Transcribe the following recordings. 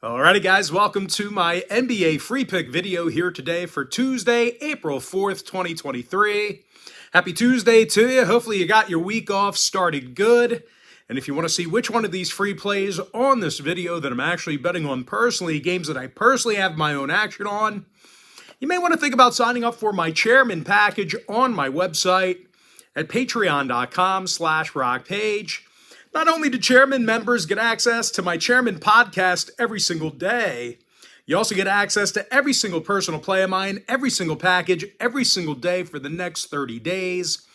Alrighty guys, welcome to my NBA free pick video here today for Tuesday, April 4th, 2023. Happy Tuesday to you. Hopefully you got your week off started good. And if you want to see which one of these free plays on this video that I'm actually betting on personally, games that I personally have my own action on, you may want to think about signing up for my chairman package on my website at patreon.com/rockpage. Not only do chairman members get access to my chairman podcast every single day, you also get access to every single personal play of mine, every single package, every single day for the next 30 days.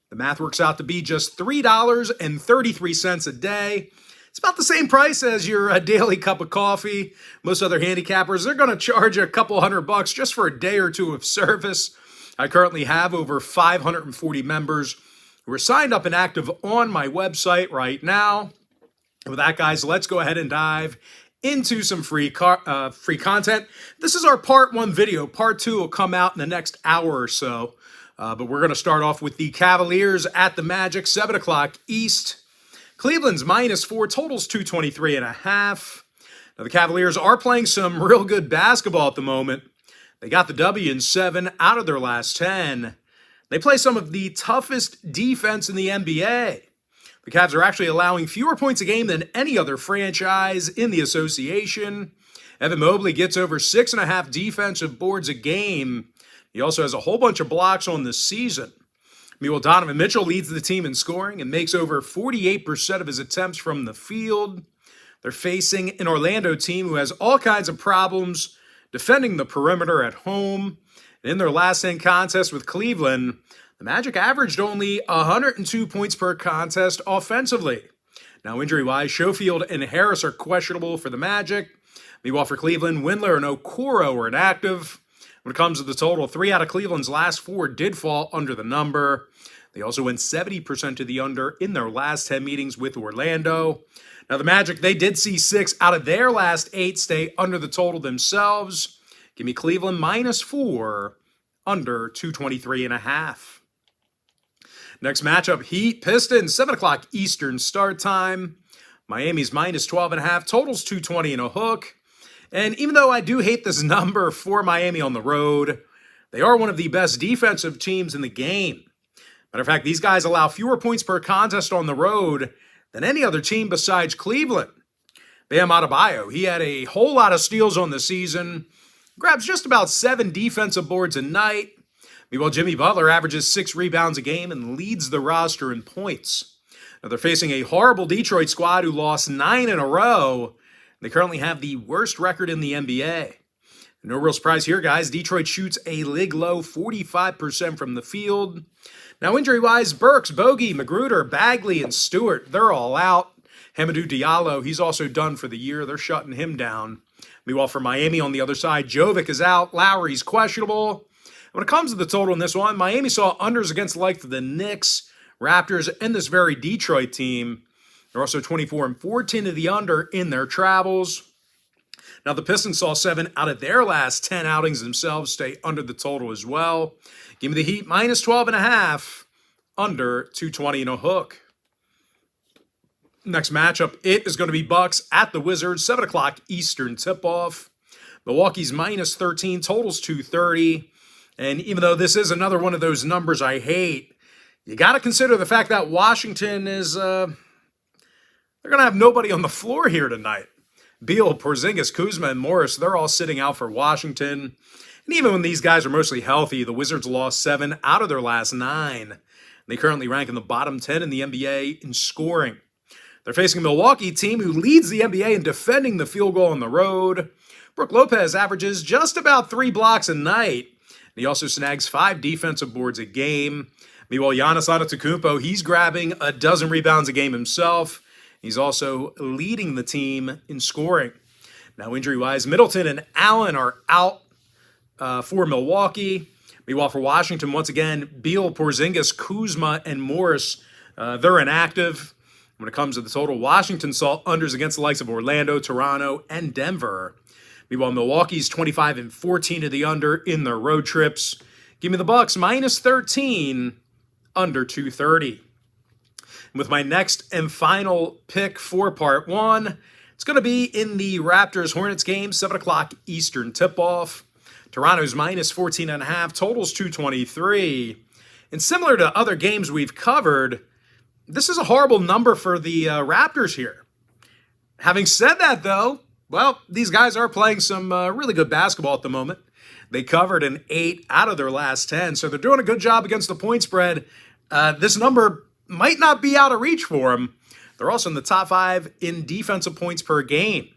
The math works out to be just $3.33 a day. It's about the same price as your daily cup of coffee. Most other handicappers, they're going to charge a couple $100 just for a day or two of service. I currently have over 540 members who are signed up and active on my website right now. And with that, guys, let's go ahead and dive into some free content. This is our part one video. Part two will come out in the next hour or so. But we're going to start off with the Cavaliers at the Magic, 7 o'clock East. Cleveland's -4, totals 223.5. Now, the Cavaliers are playing some real good basketball at the moment. They got the W in 7 out of their last 10. They play some of the toughest defense in the NBA. The Cavs are actually allowing fewer points a game than any other franchise in the association. Evan Mobley gets over 6.5 defensive boards a game. He also has a whole bunch of blocks on the season. Meanwhile, Donovan Mitchell leads the team in scoring and makes over 48% of his attempts from the field. They're facing an Orlando team who has all kinds of problems defending the perimeter at home. In their last 10 contests with Cleveland, the Magic averaged only 102 points per contest offensively. Now, injury-wise, Schofield and Harris are questionable for the Magic. Meanwhile, for Cleveland, Windler and Okoro are inactive. When it comes to the total, 3 out of Cleveland's last 4 did fall under the number. They also went 70% to the under in their last 10 meetings with Orlando. Now, the Magic, they did see 6 out of their last 8 stay under the total themselves. Give me Cleveland -4, under 223.5. Next matchup, Heat, Pistons, 7 o'clock Eastern start time. Miami's -12.5, totals 220 and a hook. And even though I do hate this number for Miami on the road, they are one of the best defensive teams in the game. Matter of fact, these guys allow fewer points per contest on the road than any other team besides Cleveland. Bam Adebayo, he had a whole lot of steals on the season. Grabs just about 7 defensive boards a night. Meanwhile, Jimmy Butler averages 6 rebounds a game and leads the roster in points. Now, they're facing a horrible Detroit squad who lost 9 in a row. They currently have the worst record in the NBA. No real surprise here, guys. Detroit shoots a league-low 45% from the field. Now, injury-wise, Burks, Bogey, Magruder, Bagley, and Stewart, they're all out. Hamidou Diallo, he's also done for the year. They're shutting him down. Meanwhile, for Miami on the other side, Jovic is out. Lowry's questionable. When it comes to the total in this one, Miami saw unders against the likes of the Knicks, Raptors, and this very Detroit team. They're also 24-14 to the under in their travels. Now, the Pistons saw 7 out of their last 10 outings themselves stay under the total as well. Give me the Heat -12.5, under 220 and a hook. Next matchup, it is going to be Bucks at the Wizards, 7 o'clock Eastern tip-off. Milwaukee's -13, totals 230. And even though this is another one of those numbers I hate, you got to consider the fact that Washington is, they're going to have nobody on the floor here tonight. Beal, Porzingis, Kuzma, and Morris, they're all sitting out for Washington. And even when these guys are mostly healthy, the Wizards lost 7 out of their last 9. They currently rank in the bottom 10 in the NBA in scoring. They're facing a Milwaukee team who leads the NBA in defending the field goal on the road. Brook Lopez averages just about 3 blocks a night. And he also snags 5 defensive boards a game. Meanwhile, Giannis Antetokounmpo, he's grabbing a dozen rebounds a game himself. He's also leading the team in scoring. Now, injury-wise, Middleton and Allen are out for Milwaukee. Meanwhile, for Washington, once again, Beal, Porzingis, Kuzma, and Morris, they're inactive. When it comes to the total, Washington saw unders against the likes of Orlando, Toronto, and Denver. Meanwhile, Milwaukee's 25-14 to the under in their road trips. Give me the Bucks -13, under 230. And with my next and final pick for part one, It's going to be in the Raptors-Hornets game, 7 o'clock Eastern tip-off. Toronto's minus 14.5, totals 223. And similar to other games we've covered, this is a horrible number for the Raptors here. Having said that, though, well, these guys are playing some really good basketball at the moment. They covered an 8 out of their last 10, so they're doing a good job against the point spread. This number might not be out of reach for them. They're also in the top 5 in defensive points per game.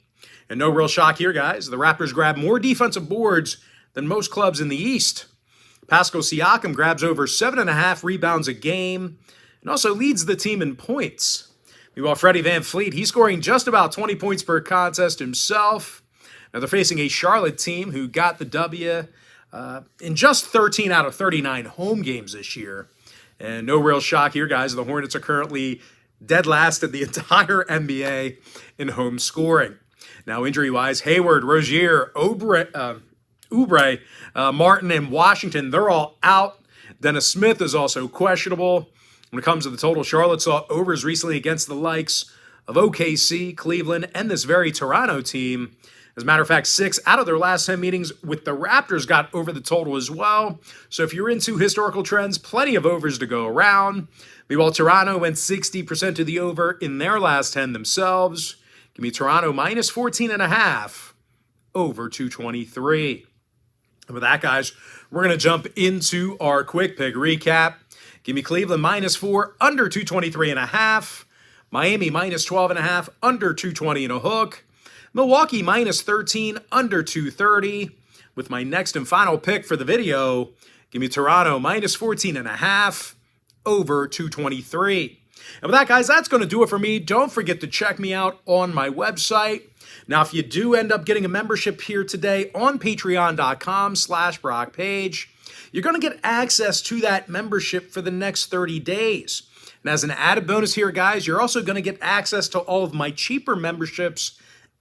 And no real shock here, guys. The Raptors grab more defensive boards than most clubs in the East. Pascal Siakam grabs over 7.5 rebounds a game and also leads the team in points. Meanwhile, Freddie VanVleet, he's scoring just about 20 points per contest himself. Now, they're facing a Charlotte team who got the W in just 13 out of 39 home games this year. And no real shock here, guys. The Hornets are currently dead last in the entire NBA in home scoring. Now, injury-wise, Hayward, Rozier, Oubre, Martin, and Washington, they're all out. Dennis Smith is also questionable. When it comes to the total, Charlotte saw overs recently against the likes of OKC, Cleveland, and this very Toronto team. As a matter of fact, 6 out of their last 10 meetings with the Raptors got over the total as well. So if you're into historical trends, plenty of overs to go around. Meanwhile, Toronto went 60% to the over in their last 10 themselves. Give me Toronto minus 14.5, over 223. And with that, guys, we're going to jump into our quick pick recap. Give me Cleveland minus 4, under 223.5. Miami minus 12.5, under 220 and a hook. Milwaukee minus 13, under 230. With my next and final pick for the video, give me Toronto minus 14.5, over 223. And with that, guys, that's going to do it for me. Don't forget to check me out on my website. Now, if you do end up getting a membership here today on patreon.com/BrockPage, you're going to get access to that membership for the next 30 days. And as an added bonus here, guys, you're also going to get access to all of my cheaper memberships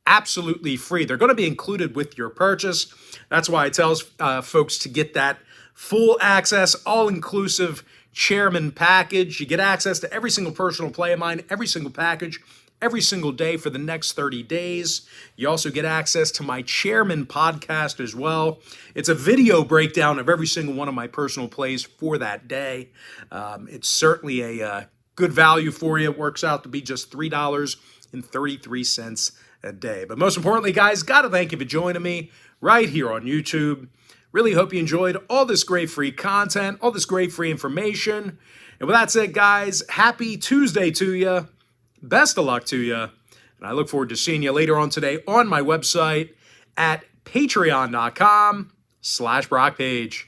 absolutely free. They're going to be included with your purchase. That's why I tell folks to get that full access, all-inclusive chairman package. You get access to every single personal play of mine, every single package, every single day for the next 30 days. You also get access to my chairman podcast as well. It's a video breakdown of every single one of my personal plays for that day. It's certainly a good value for you. It works out to be just $3.33 a day. But most importantly, guys, got to thank you for joining me right here on YouTube. Really hope you enjoyed all this great free content, all this great free information. And with that said, guys, happy Tuesday to you. Best of luck to you. And I look forward to seeing you later on today on my website at patreon.com/BrockPage.